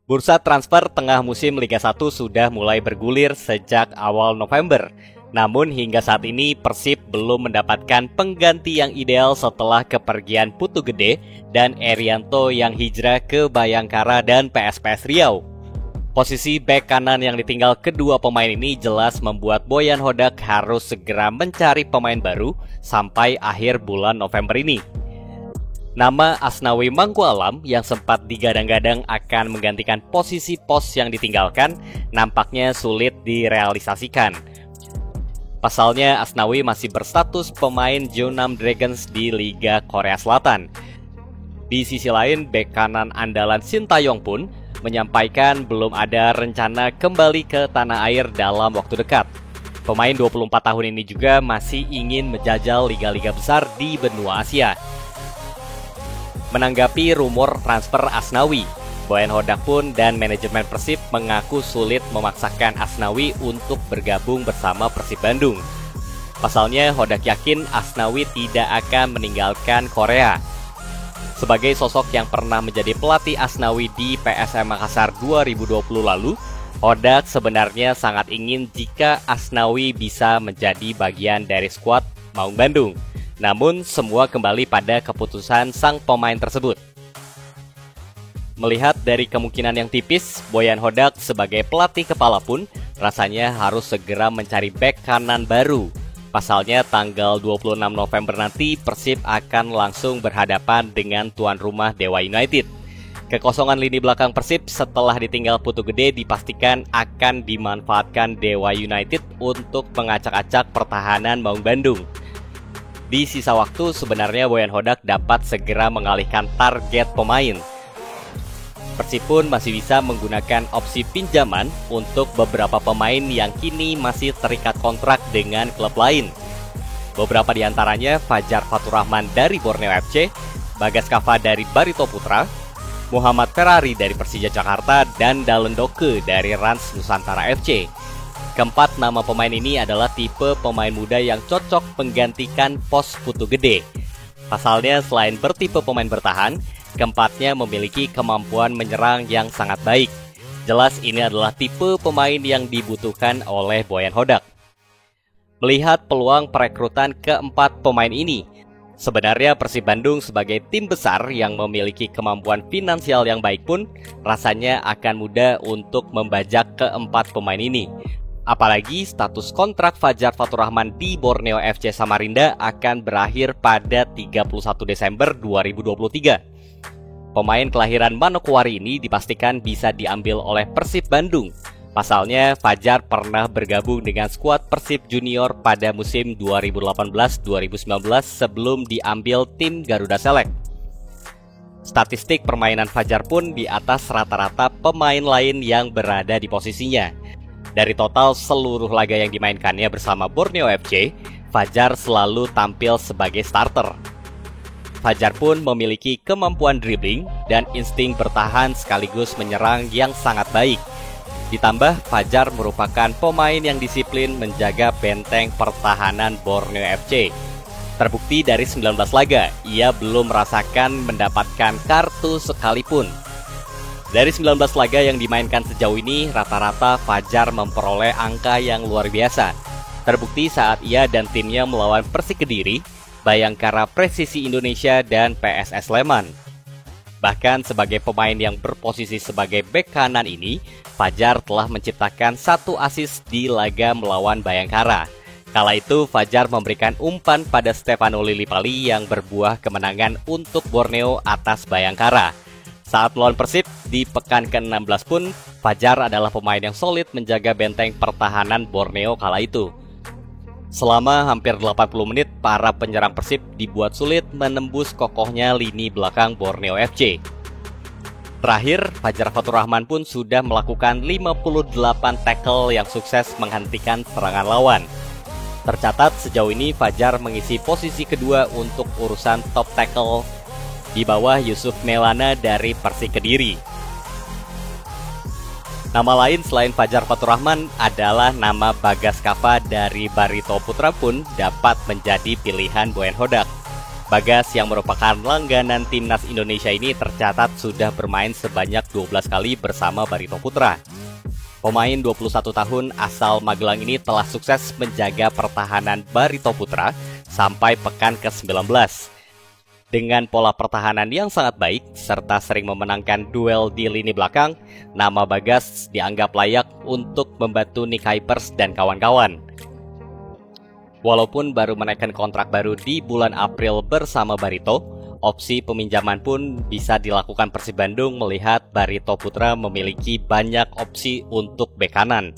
Bursa transfer tengah musim Liga 1 sudah mulai bergulir sejak awal November. Namun hingga saat ini Persib belum mendapatkan pengganti yang ideal setelah kepergian Putu Gede dan Erianto yang hijrah ke Bayangkara dan PSPS Riau. Posisi bek kanan yang ditinggal kedua pemain ini jelas membuat Boyan Hodak harus segera mencari pemain baru sampai akhir bulan November ini. Nama Asnawi Mangkualam yang sempat digadang-gadang akan menggantikan posisi pos yang ditinggalkan nampaknya sulit direalisasikan. Pasalnya Asnawi masih berstatus pemain Jeonnam Dragons di Liga Korea Selatan. Di sisi lain, bek kanan andalan Sintayong pun menyampaikan belum ada rencana kembali ke tanah air dalam waktu dekat. Pemain 24 tahun ini juga masih ingin menjajal liga-liga besar di benua Asia. Menanggapi rumor transfer Asnawi, Boyan Hodak pun dan manajemen Persib mengaku sulit memaksakan Asnawi untuk bergabung bersama Persib Bandung. Pasalnya Hodak yakin Asnawi tidak akan meninggalkan Korea. Sebagai sosok yang pernah menjadi pelatih Asnawi di PSM Makassar 2020 lalu, Hodak sebenarnya sangat ingin jika Asnawi bisa menjadi bagian dari skuad Maung Bandung. Namun semua kembali pada keputusan sang pemain tersebut. Melihat dari kemungkinan yang tipis, Boyan Hodak sebagai pelatih kepala pun rasanya harus segera mencari bek kanan baru. Pasalnya tanggal 26 November nanti Persib akan langsung berhadapan dengan tuan rumah Dewa United. Kekosongan lini belakang Persib setelah ditinggal Putu Gede dipastikan akan dimanfaatkan Dewa United untuk mengacak-acak pertahanan Maung Bandung. Di sisa waktu sebenarnya Boyan Hodak dapat segera mengalihkan target pemain. Persib pun masih bisa menggunakan opsi pinjaman untuk beberapa pemain yang kini masih terikat kontrak dengan klub lain. Beberapa di antaranya Fajar Faturrahman dari Borneo FC, Bagas Kava dari Barito Putra, Muhammad Ferrari dari Persija Jakarta, dan Dalen Doke dari Rans Nusantara FC. Keempat nama pemain ini adalah tipe pemain muda yang cocok menggantikan pos Putu Gede. Pasalnya selain bertipe pemain bertahan, keempatnya memiliki kemampuan menyerang yang sangat baik. Jelas ini adalah tipe pemain yang dibutuhkan oleh Boyan Hodak. Melihat peluang perekrutan keempat pemain ini, sebenarnya Persib Bandung sebagai tim besar yang memiliki kemampuan finansial yang baik pun rasanya akan mudah untuk membajak keempat pemain ini. Apalagi status kontrak Fajar Faturrahman di Borneo FC Samarinda akan berakhir pada 31 Desember 2023. Pemain kelahiran Manokwari ini dipastikan bisa diambil oleh Persib Bandung. Pasalnya Fajar pernah bergabung dengan skuad Persib Junior pada musim 2018-2019 sebelum diambil tim Garuda Select. Statistik permainan Fajar pun di atas rata-rata pemain lain yang berada di posisinya. Dari total seluruh laga yang dimainkannya bersama Borneo FC, Fajar selalu tampil sebagai starter. Fajar pun memiliki kemampuan dribbling dan insting bertahan sekaligus menyerang yang sangat baik. Ditambah, Fajar merupakan pemain yang disiplin menjaga benteng pertahanan Borneo FC. Terbukti dari 19 laga, ia belum merasakan mendapatkan kartu sekalipun. Dari 19 laga yang dimainkan sejauh ini, rata-rata Fajar memperoleh angka yang luar biasa. Terbukti saat ia dan timnya melawan Persik Kediri, Bayangkara Presisi Indonesia, dan PSS Sleman. Bahkan sebagai pemain yang berposisi sebagai bek kanan ini, Fajar telah menciptakan 1 assist di laga melawan Bayangkara. Kala itu Fajar memberikan umpan pada Stefano Lillipali yang berbuah kemenangan untuk Borneo atas Bayangkara. Saat melawan Persib di pekan ke-16 pun, Fajar adalah pemain yang solid menjaga benteng pertahanan Borneo kala itu. Selama hampir 80 menit, para penyerang Persib dibuat sulit menembus kokohnya lini belakang Borneo FC. Terakhir, Fajar Faturrahman pun sudah melakukan 58 tackle yang sukses menghentikan serangan lawan. Tercatat sejauh ini Fajar mengisi posisi kedua untuk urusan top tackle di bawah Yusuf Maulana dari Persik Kediri. Nama lain selain Fajar Faturrahman adalah nama Bagas Kava dari Barito Putra pun dapat menjadi pilihan Boyan Hodak. Bagas yang merupakan langganan timnas Indonesia ini tercatat sudah bermain sebanyak 12 kali bersama Barito Putra. Pemain 21 tahun asal Magelang ini telah sukses menjaga pertahanan Barito Putra sampai pekan ke-19. Dengan pola pertahanan yang sangat baik serta sering memenangkan duel di lini belakang, nama Bagas dianggap layak untuk membantu Nick Hypers dan kawan-kawan. Walaupun baru menaikkan kontrak baru di bulan April bersama Barito, opsi peminjaman pun bisa dilakukan Persib Bandung melihat Barito Putra memiliki banyak opsi untuk bek kanan.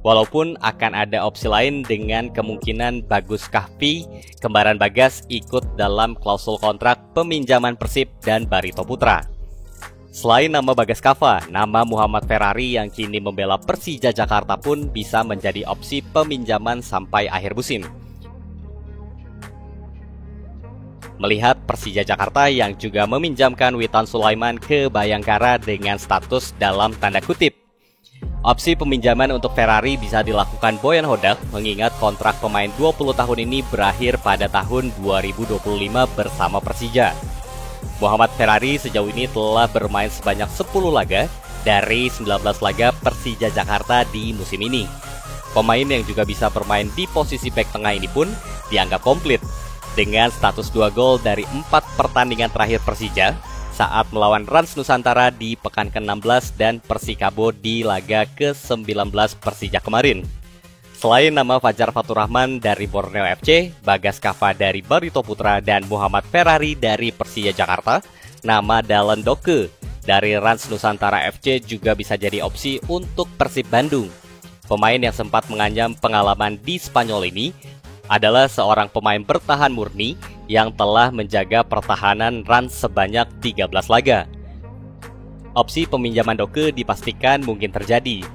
Walaupun akan ada opsi lain dengan kemungkinan Bagus Kahfi, kembaran Bagas, ikut dalam klausul kontrak peminjaman Persib dan Barito Putra. Selain nama Bagas Kava, nama Muhammad Ferrari yang kini membela Persija Jakarta pun bisa menjadi opsi peminjaman sampai akhir musim. Melihat Persija Jakarta yang juga meminjamkan Witan Sulaiman ke Bayangkara dengan status dalam tanda kutip. Opsi peminjaman untuk Ferrari bisa dilakukan Boyan Hodak mengingat kontrak pemain 20 tahun ini berakhir pada tahun 2025 bersama Persija. Muhammad Ferrari sejauh ini telah bermain sebanyak 10 laga dari 19 laga Persija Jakarta di musim ini. Pemain yang juga bisa bermain di posisi bek tengah ini pun dianggap komplit dengan status 2 gol dari 4 pertandingan terakhir Persija saat melawan Rans Nusantara di pekan ke-16 dan Persikabo di laga ke-19 Persija kemarin. Selain nama Fajar Fatur Rahman dari Borneo FC, Bagas Kava dari Barito Putra, dan Muhammad Ferrari dari Persija Jakarta, nama Dallin Doke dari Rans Nusantara FC juga bisa jadi opsi untuk Persib Bandung. Pemain yang sempat mengancam pengalaman di Spanyol ini adalah seorang pemain bertahan murni yang telah menjaga pertahanan Rans sebanyak 13 laga. Opsi peminjaman Doke dipastikan mungkin terjadi.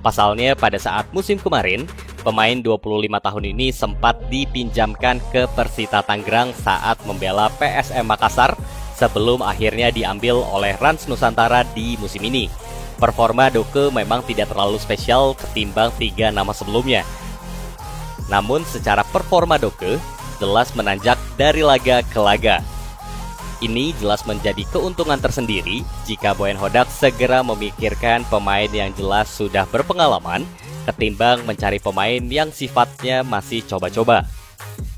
Pasalnya pada saat musim kemarin, pemain 25 tahun ini sempat dipinjamkan ke Persita Tangerang saat membela PSM Makassar sebelum akhirnya diambil oleh Rans Nusantara di musim ini. Performa Doke memang tidak terlalu spesial ketimbang 3 nama sebelumnya. Namun secara performa Doke jelas menanjak dari laga ke laga. Ini jelas menjadi keuntungan tersendiri jika Boyan Hodak segera memikirkan pemain yang jelas sudah berpengalaman ketimbang mencari pemain yang sifatnya masih coba-coba.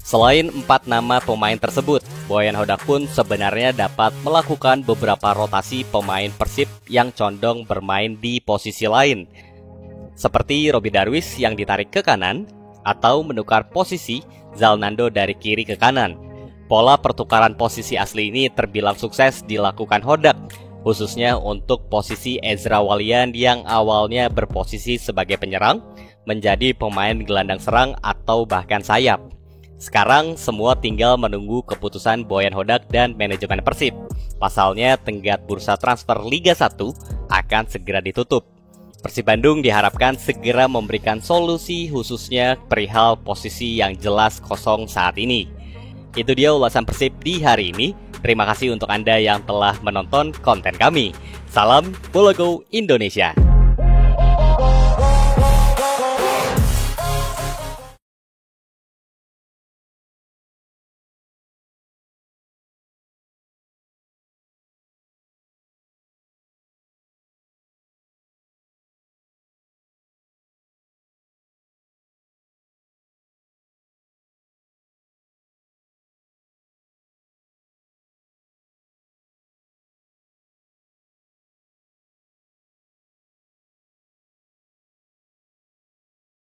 Selain 4 nama pemain tersebut, Boyan Hodak pun sebenarnya dapat melakukan beberapa rotasi pemain Persib yang condong bermain di posisi lain, seperti Robby Darwish yang ditarik ke kanan atau menukar posisi Zalnando dari kiri ke kanan. Pola pertukaran posisi asli ini terbilang sukses dilakukan Hodak, khususnya untuk posisi Ezra Walian yang awalnya berposisi sebagai penyerang, menjadi pemain gelandang serang atau bahkan sayap. Sekarang semua tinggal menunggu keputusan Boyan Hodak dan manajemen Persib. Pasalnya tenggat bursa transfer Liga 1 akan segera ditutup. Persib Bandung diharapkan segera memberikan solusi khususnya perihal posisi yang jelas kosong saat ini. Itu dia ulasan Persib di hari ini. Terima kasih untuk Anda yang telah menonton konten kami. Salam Bola Go Indonesia.